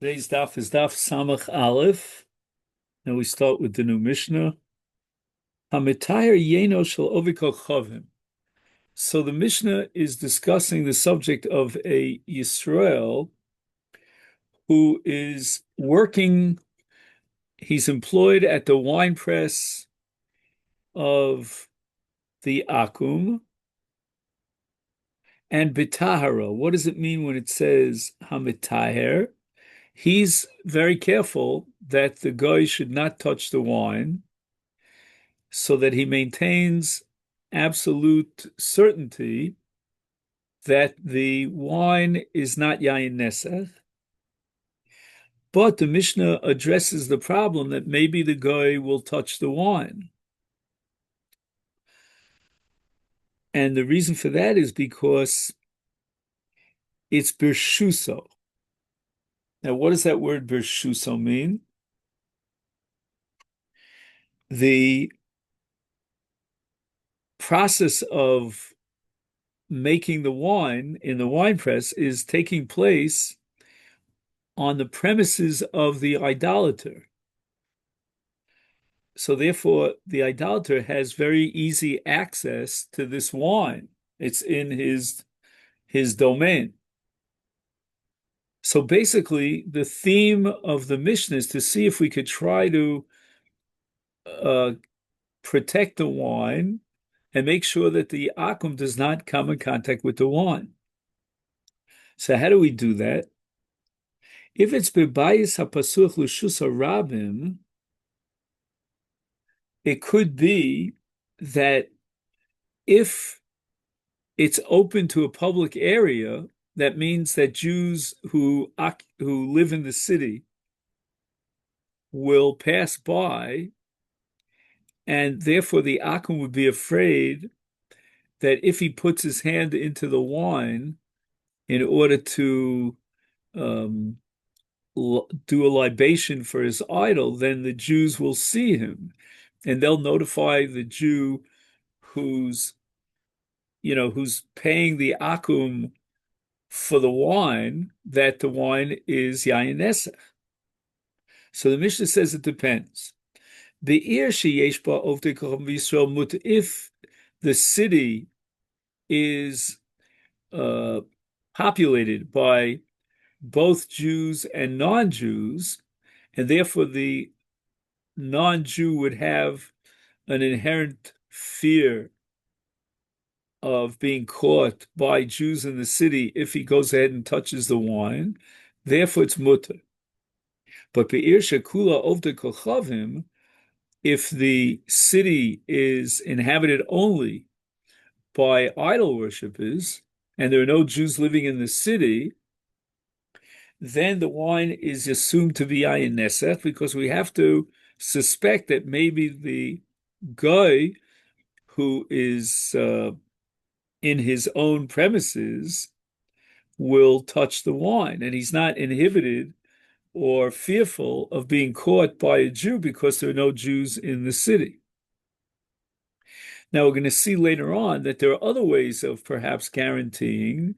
Today's daf is daf Samach Aleph, and we start with the new Mishnah. Hamitayr Yeno Shel Ovikol Chavim. So the Mishnah is discussing the subject of a Yisrael who is working. He's employed at the wine press of the Akum and Bitahara. What does it mean when it says Hamitayr? He's very careful that the guy should not touch the wine, so that he maintains absolute certainty that the wine is not yayin nesach. But the Mishnah addresses the problem that maybe the guy will touch the wine. And the reason for that is because it's birshuso. Now, what does that word birshuso mean? The process of making the wine in the wine press is taking place on the premises of the idolater. So therefore, the idolater has very easy access to this wine. It's in his domain. So basically, the theme of the Mishnah is to see if we could try to protect the wine and make sure that the akum does not come in contact with the wine. So how do we do that? If it's bebayis hapasuch l'shusa rabim, it could be that if it's open to a public area, that means that Jews who live in the city will pass by, and therefore the Akum would be afraid that if he puts his hand into the wine in order to do a libation for his idol, then the Jews will see him, and they'll notify the Jew who's paying the akum for the wine that the wine is yayin nesach. So the Mishnah says it depends. If the city is populated by both Jews and non-Jews, and therefore the non-Jew would have an inherent fear of being caught by Jews in the city if he goes ahead and touches the wine, therefore it's mutter. But be'ir shekula ovde kolchavim, if the city is inhabited only by idol worshippers and there are no Jews living in the city, then the wine is assumed to be ayin nesach, because we have to suspect that maybe the guy who is in his own premises will touch the wine, and he's not inhibited or fearful of being caught by a Jew because there are no Jews in the city. Now we're going to see later on that there are other ways of perhaps guaranteeing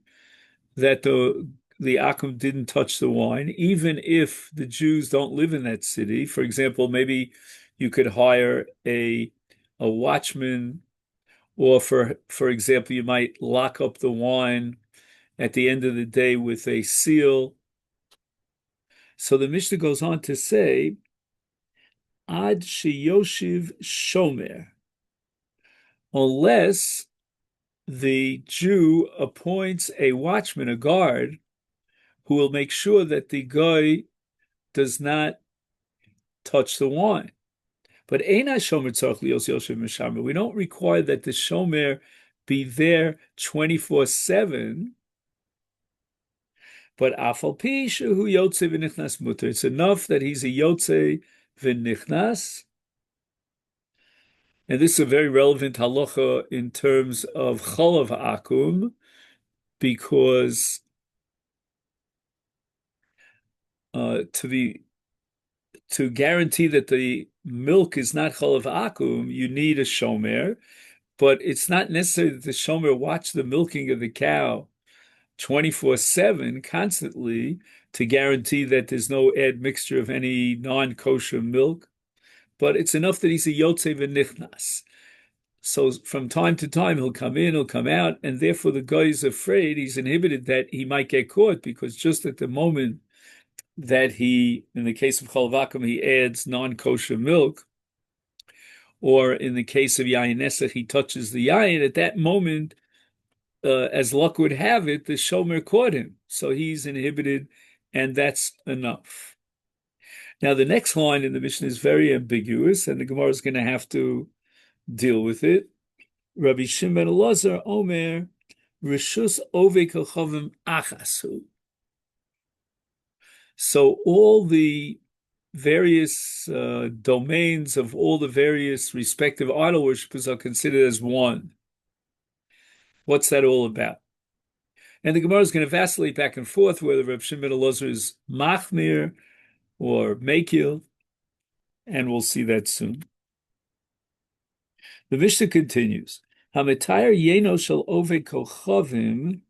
that the Akum didn't touch the wine, even if the Jews don't live in that city. For example, maybe you could hire a watchman, or for example, you might lock up the wine at the end of the day with a seal. So the Mishnah goes on to say, Ad sheyoshiv shomer, unless the Jew appoints a watchman, a guard, who will make sure that the guy does not touch the wine. But Eina shomer tzarich lios yoshev mishamer. We don't require that the shomer be there 24/7. But afal pi shehu yotze v'nichnas muter. It's enough that he's a yotze v'nichnas. And this is a very relevant halacha in terms of cholav akum, because to guarantee that the milk is not cholav akum, you need a shomer. But it's not necessary that the shomer watch the milking of the cow 24/7 constantly to guarantee that there's no admixture of any non-kosher milk, but it's enough that he's a yotze v'nichnas. So from time to time, he'll come in, he'll come out, and therefore the guy is afraid, he's inhibited that he might get caught, because just at the moment that he, in the case of chalvakum, he adds non-kosher milk, or in the case of yayin nesach, he touches the yayin, at that moment, as luck would have it, the shomer caught him. So he's inhibited, and that's enough. Now, the next line in the Mishnah is very ambiguous, and the Gemara is going to have to deal with it. Rabbi Shimon ben Elazar Omer, Rishus Ove Kochavim Achasu. So all the various domains of all the various respective idol worshippers are considered as one. What's that all about? And the Gemara is going to vacillate back and forth whether Rabbi Shimon ben Elazar is Machmir or Mekil, and we'll see that soon. The Mishnah continues, Hametayr Yeno Shel Ove Kochavim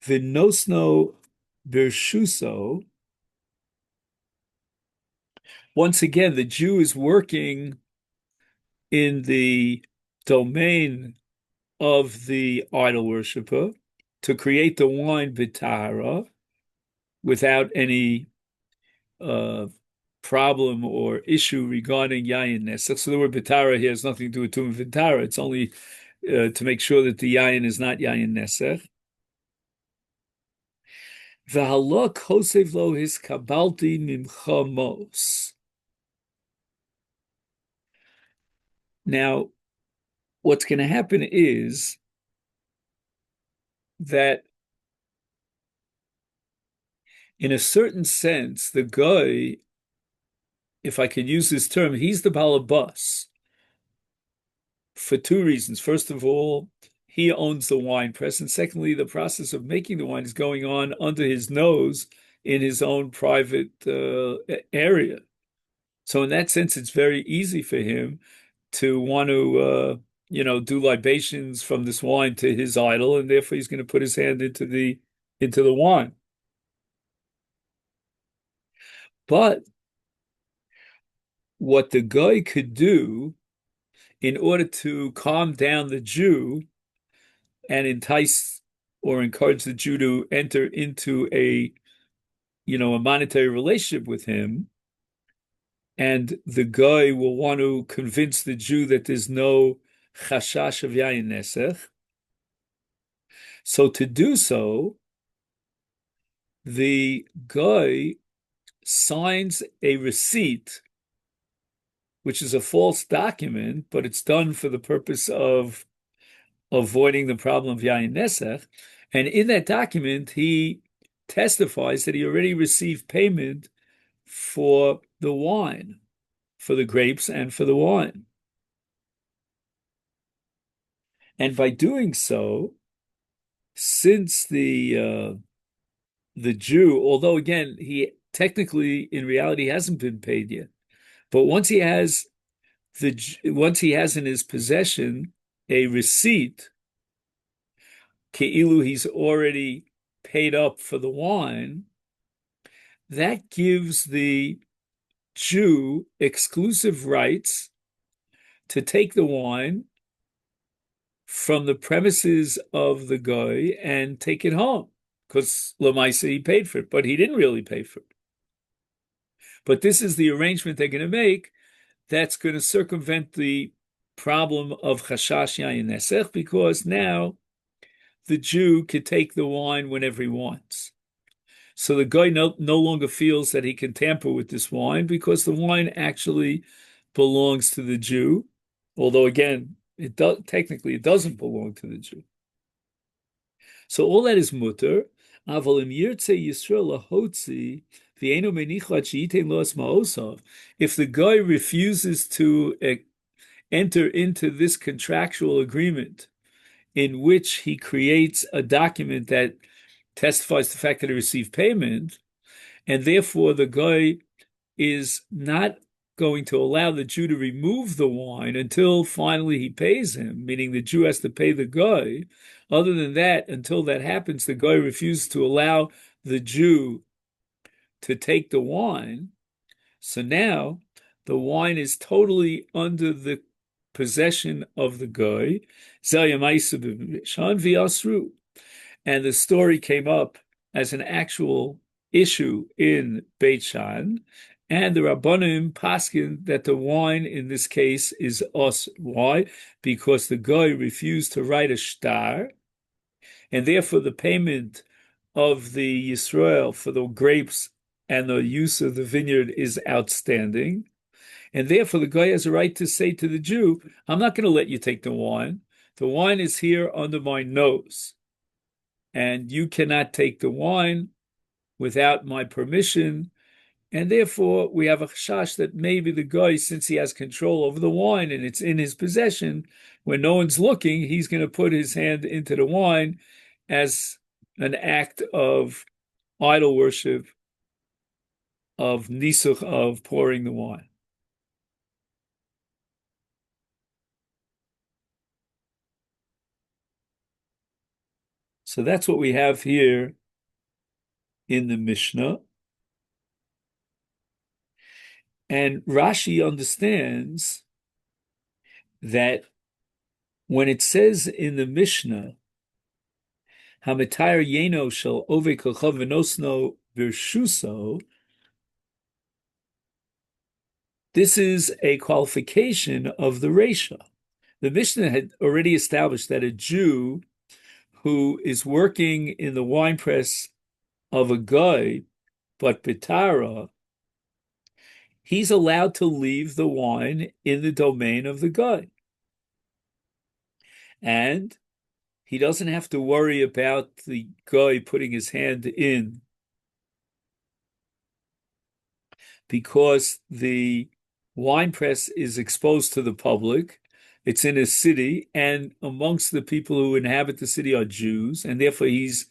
V'nosno Birshuso. Once again, the Jew is working in the domain of the idol worshiper to create the wine bitara without any problem or issue regarding yayin nesach. So the word bitara here has nothing to do with tumah bitara. It's only to make sure that the yayin is not yayin nesach. V'halok hosev lo his kabalti mimcha mos. Now, what's going to happen is that, in a certain sense, the guy, if I could use this term, he's the balabas for two reasons. First of all, he owns the wine press, and secondly, the process of making the wine is going on under his nose in his own private area. So in that sense, it's very easy for him to want to, do libations from this wine to his idol, and therefore he's going to put his hand into the wine. But what the guy could do in order to calm down the Jew and entice or encourage the Jew to enter into a monetary relationship with him, and the guy will want to convince the Jew that there's no chashash of yayin nesech. So to do so, the guy signs a receipt, which is a false document, but it's done for the purpose of avoiding the problem of yayin nesech. And in that document, he testifies that he already received payment for the wine, for the grapes and for the wine. And by doing so, since the Jew, although again, he technically in reality hasn't been paid yet, but once he has in his possession a receipt, ke'ilu he's already paid up for the wine, that gives the Jew exclusive rights to take the wine from the premises of the guy and take it home, because Lamaisa he paid for it, but he didn't really pay for it. But this is the arrangement they're going to make that's going to circumvent the problem of chashash yayin nesech, because now the Jew could take the wine whenever he wants. So the guy no longer feels that he can tamper with this wine, because the wine actually belongs to the Jew, although again, technically it doesn't belong to the Jew. So all that is mutter. If the guy refuses to enter into this contractual agreement in which he creates a document that testifies to the fact that he received payment, and therefore the guy is not going to allow the Jew to remove the wine until finally he pays him, meaning the Jew has to pay the guy. Other than that, until that happens, the guy refuses to allow the Jew to take the wine. So now the wine is totally under the possession of the guy. And the story came up as an actual issue in Beit Shan, and the Rabbanim paskin that the wine in this case is us. Why? Because the guy refused to write a shtar, and therefore the payment of the Yisrael for the grapes and the use of the vineyard is outstanding. And therefore the guy has a right to say to the Jew, I'm not going to let you take the wine. The wine is here under my nose, and you cannot take the wine without my permission. And therefore we have a chash that maybe the guy, since he has control over the wine and it's in his possession, when no one's looking, he's going to put his hand into the wine as an act of idol worship, of nisuch, of pouring the wine. So that's what we have here in the Mishnah. And Rashi understands that when it says in the Mishnah, Hamitayr Yeno shel Ove Kochav V'nosno Birshuso, this is a qualification of the Reisha. The Mishnah had already established that a Jew who is working in the winepress of a guy, but Pitara, he's allowed to leave the wine in the domain of the guy. And he doesn't have to worry about the guy putting his hand in, because the wine press is exposed to the public. It's in a city, and amongst the people who inhabit the city are Jews, and therefore the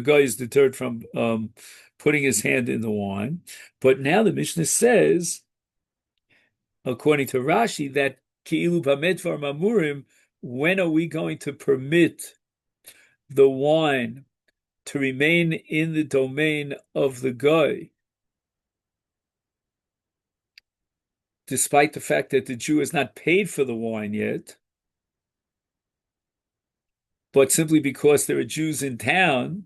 guy is deterred from putting his hand in the wine. But now the Mishnah says, according to Rashi, that Ki'ilu Bamedvar Mamurim, when are we going to permit the wine to remain in the domain of the guy, despite the fact that the Jew has not paid for the wine yet, but simply because there are Jews in town?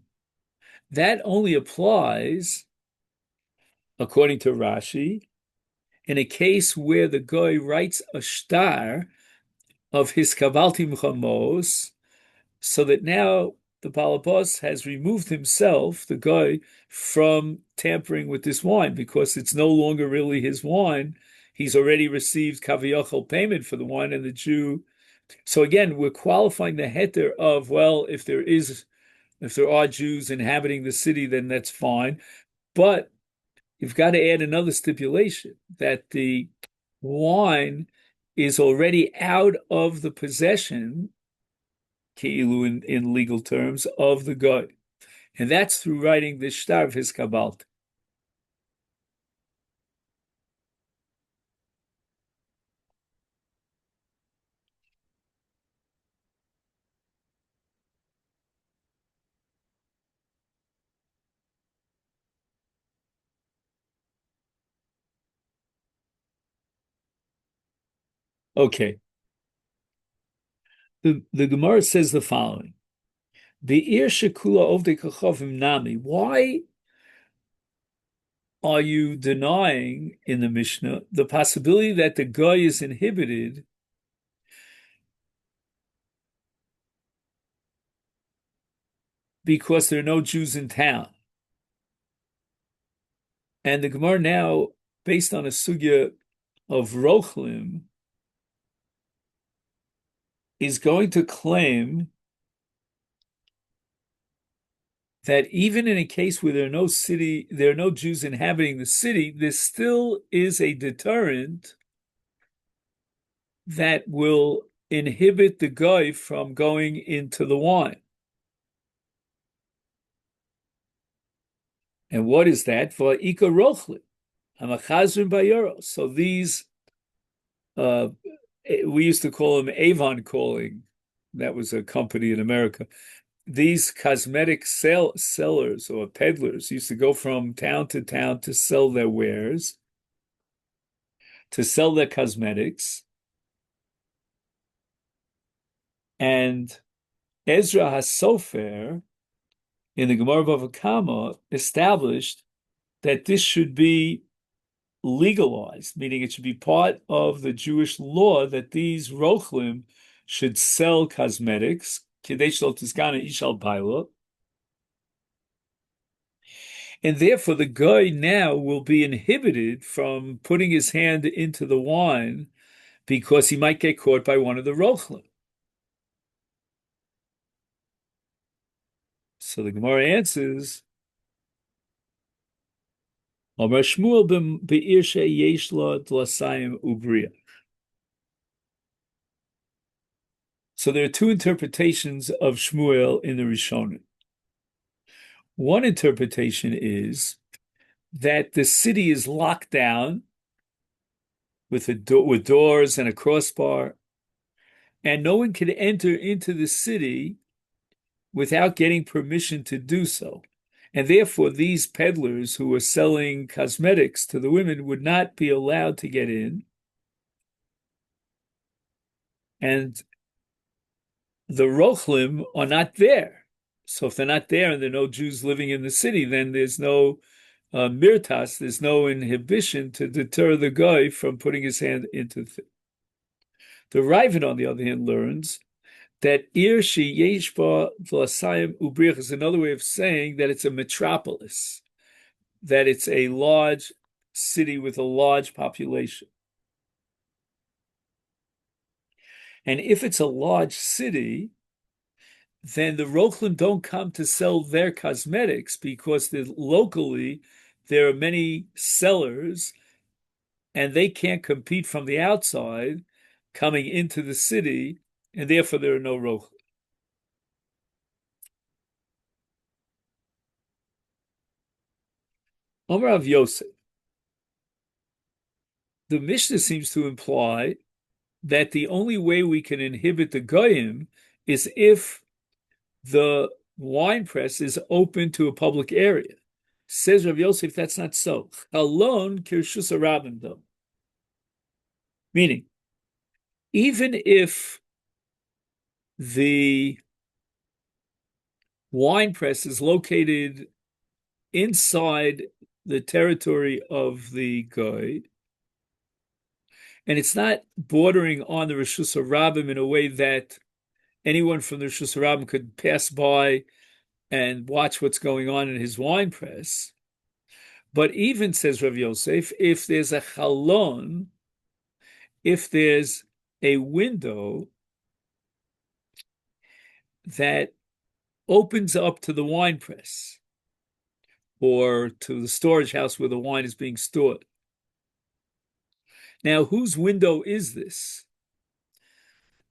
That only applies, according to Rashi, in a case where the guy writes a shtar of his kavaltim chamos, so that now the balabas has removed himself, the guy, from tampering with this wine, because it's no longer really his wine. He's already received kaviyachol payment for the wine, and the Jew. So again, we're qualifying the heter of, well, if there are Jews inhabiting the city, then that's fine. But you've got to add another stipulation, that the wine is already out of the possession, ki'ilu in legal terms, of the guy. And that's through writing the shtar of his kabalt. Okay. The Gemara says the following: Be'ir shekula ovdei kachavim nami. Why are you denying in the Mishnah the possibility that the guy is inhibited because there are no Jews in town? And the Gemara now, based on a sugya of Rochlim, is going to claim that even in a case where there are no Jews inhabiting the city, there still is a deterrent that will inhibit the guy from going into the wine. And what is that? For Ika Rochlim. Hamachazrim bayoro. So these, uh, we used to call them Avon calling. That was a company in America. These cosmetic sellers or peddlers used to go from town to town to sell their wares, to sell their cosmetics. And Ezra HaSofer in the Gemara Bava Kama established that this should be legalized, meaning it should be part of the Jewish law that these rochlim should sell cosmetics, Kadesh Lo Tizkana Ishal Baila, and therefore the guy now will be inhibited from putting his hand into the wine because he might get caught by one of the rochlim. So the Gemara answers, Amar Shmuel be'ir she'yesh lo dlasayim ubriya. So there are two interpretations of Shmuel in the Rishonim. One interpretation is that the city is locked down with with doors and a crossbar, and no one can enter into the city without getting permission to do so. And therefore, these peddlers who are selling cosmetics to the women would not be allowed to get in. And the Rochlim are not there. So if they're not there and there are no Jews living in the city, then there's no mirtas, there's no inhibition to deter the guy from putting his hand into the Raven, on the other hand, learns that Ir Shi Yeshba Vlasayim Ubrich is another way of saying that it's a metropolis, that it's a large city with a large population. And if it's a large city, then the Rochlim don't come to sell their cosmetics because locally there are many sellers and they can't compete from the outside coming into the city, and therefore there are no Rochlim. Omar of Yosef. The Mishnah seems to imply that the only way we can inhibit the Goyim is if the wine press is open to a public area. Says Rav Yosef, that's not so. Alone, kirshus harabim though. Meaning, even if the wine press is located inside the territory of the guy, and it's not bordering on the Rishus Harabim in a way that anyone from the Rishus Harabim could pass by and watch what's going on in his wine press. But even, says Rav Yosef, if there's a chalon, if there's a window that opens up to the wine press or to the storage house where the wine is being stored. Now, whose window is this?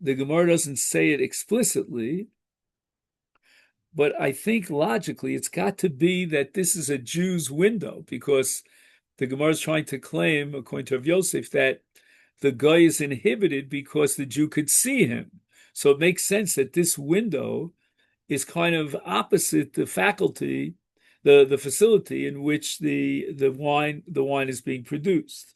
The Gemara doesn't say it explicitly, but I think logically it's got to be that this is a Jew's window, because the Gemara is trying to claim, according to Rav Yosef, that the guy is inhibited because the Jew could see him. So it makes sense that this window is kind of opposite the faculty, the facility in which the wine is being produced.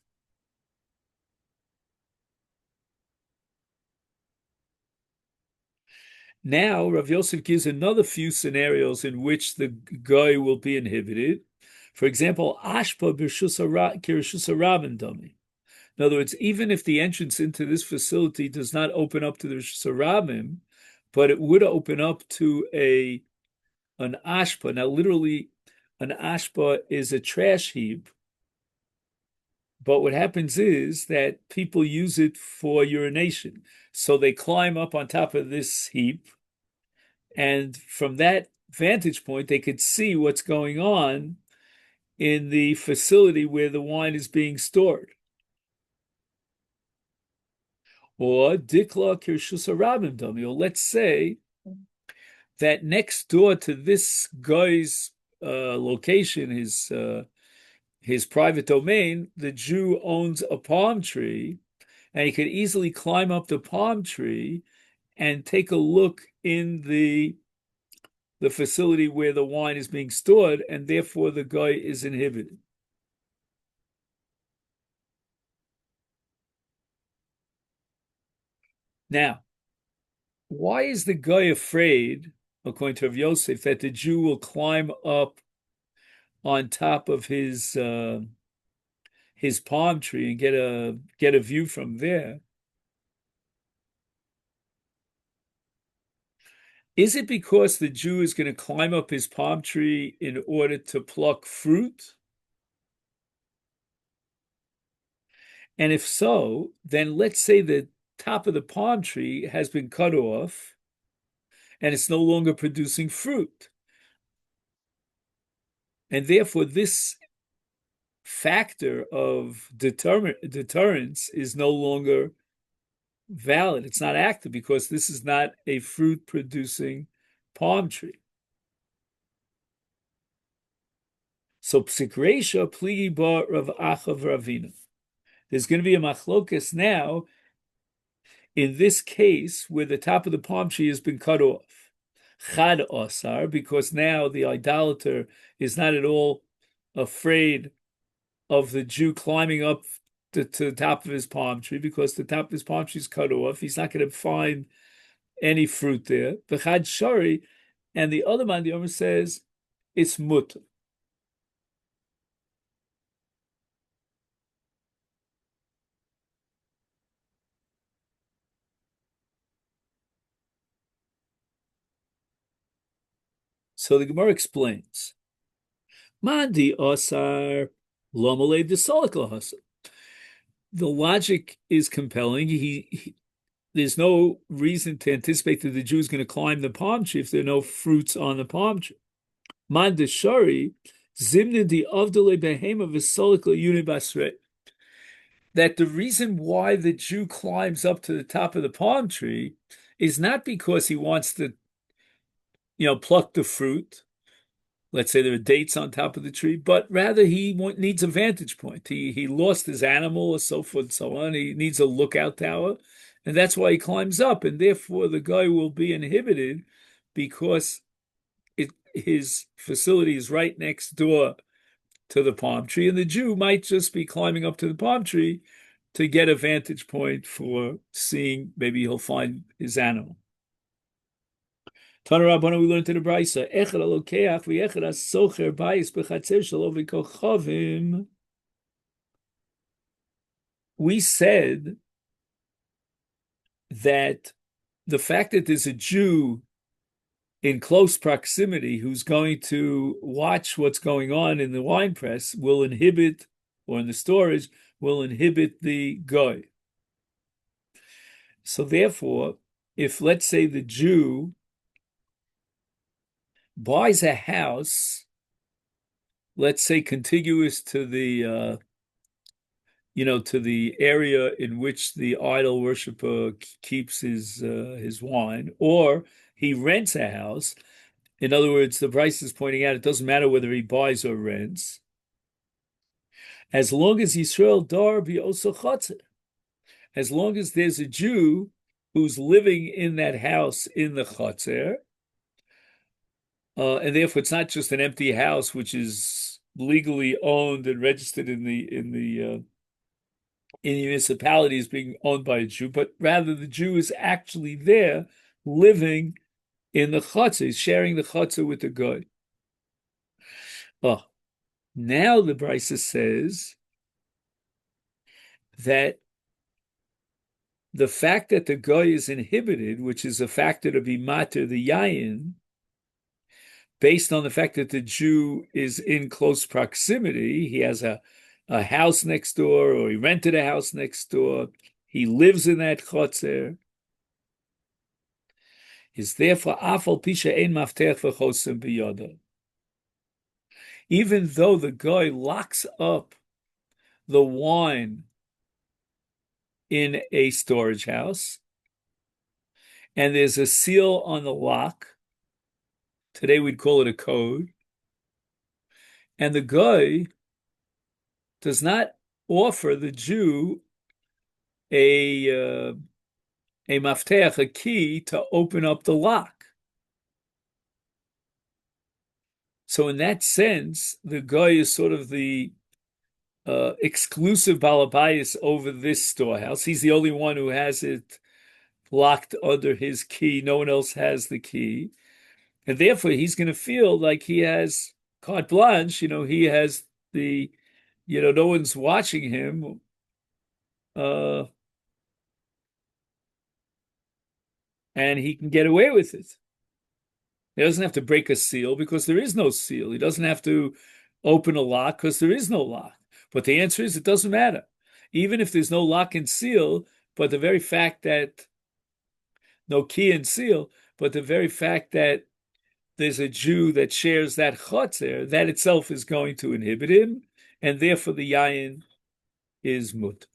Now, Rav Yosef gives another few scenarios in which the guy will be inhibited. For example, ashpa b'rshus harabim dami. In other words, even if the entrance into this facility does not open up to the rshus harabim, but it would open up to an ashpa. Now, literally, an ashpa is a trash heap. But what happens is that people use it for urination. So they climb up on top of this heap, and from that vantage point, they could see what's going on in the facility where the wine is being stored. Or dikla kirshus harabim dami. Or let's say that next door to this guy's location, his private domain, the Jew owns a palm tree, and he could easily climb up the palm tree and take a look in the facility where the wine is being stored, and therefore the guy is inhibited. Now, why is the guy afraid, according to Rav Yosef, that the Jew will climb up on top of his palm tree and get a view from there? Is it because the Jew is going to climb up his palm tree in order to pluck fruit? And if so, then let's say the top of the palm tree has been cut off and it's no longer producing fruit. And therefore, this factor of deterrence is no longer valid. It's not active because this is not a fruit producing palm tree. So psikresha pligi ba Rav Achav Ravina. There's going to be a machlokas now in this case where the top of the palm tree has been cut off. Chad osar, because now the idolater is not at all afraid of the Jew climbing up to the top of his palm tree, because the top of his palm tree is cut off. He's not going to find any fruit there. V'chad shari, and the other man, the Omer says, it's mutter. So the Gemara explains, Mandi osar lomole desolik lahasa. The logic is compelling. There's no reason to anticipate that the Jew is going to climb the palm tree if there are no fruits on the palm tree. Mandashari zimna di avdale behema v'solik basre. That the reason why the Jew climbs up to the top of the palm tree is not because he wants to, pluck the fruit. Let's say there are dates on top of the tree, but rather he needs a vantage point. He lost his animal or so forth and so on. He needs a lookout tower, and that's why he climbs up. And therefore, the guy will be inhibited because his facility is right next door to the palm tree, and the Jew might just be climbing up to the palm tree to get a vantage point for seeing, maybe he'll find his animal. Tana Rabbana, we learned in the Brisa, Echad alokeach v'echad asocher bayis b'chatzer shelo v'kochavim. We said that the fact that there's a Jew in close proximity who's going to watch what's going on in the wine press will inhibit, or in the storage, will inhibit the goy. So therefore, if let's say the Jew buys a house, let's say contiguous to the to the area in which the idol worshiper keeps his wine, or he rents a house. In other words, the Bryce is pointing out it doesn't matter whether he buys or rents, as long as Yisrael dar be also chotzer, as long as there's a Jew who's living in that house in the chotzer, and therefore it's not just an empty house which is legally owned and registered in the municipality as being owned by a Jew, but rather the Jew is actually there living in the chutzah, sharing the chutzah with the guy. Oh, now the Brisa says that the fact that the guy is inhibited, which is a factor to be matter the yayin, based on the fact that the Jew is in close proximity, he has a house next door, or he rented a house next door, he lives in that chotzer, is therefore afal pisha ein mafteach v'chosim biyada. Even though the guy locks up the wine in a storage house, and there's a seal on the lock, today we'd call it a code, and the guy does not offer the Jew a a mafteach, a key to open up the lock. So in that sense, the guy is sort of the exclusive balabayas over this storehouse. He's the only one who has it locked under his key. No one else has the key. And therefore, he's going to feel like he has carte blanche. He has no one's watching him. Uh, and he can get away with it. He doesn't have to break a seal because there is no seal. He doesn't have to open a lock because there is no lock. But the answer is it doesn't matter. Even if there's no lock and seal, but the very fact that no key and seal, but the very fact that there's a Jew that shares that chotzer, that itself is going to inhibit him, and therefore the yayin is mut.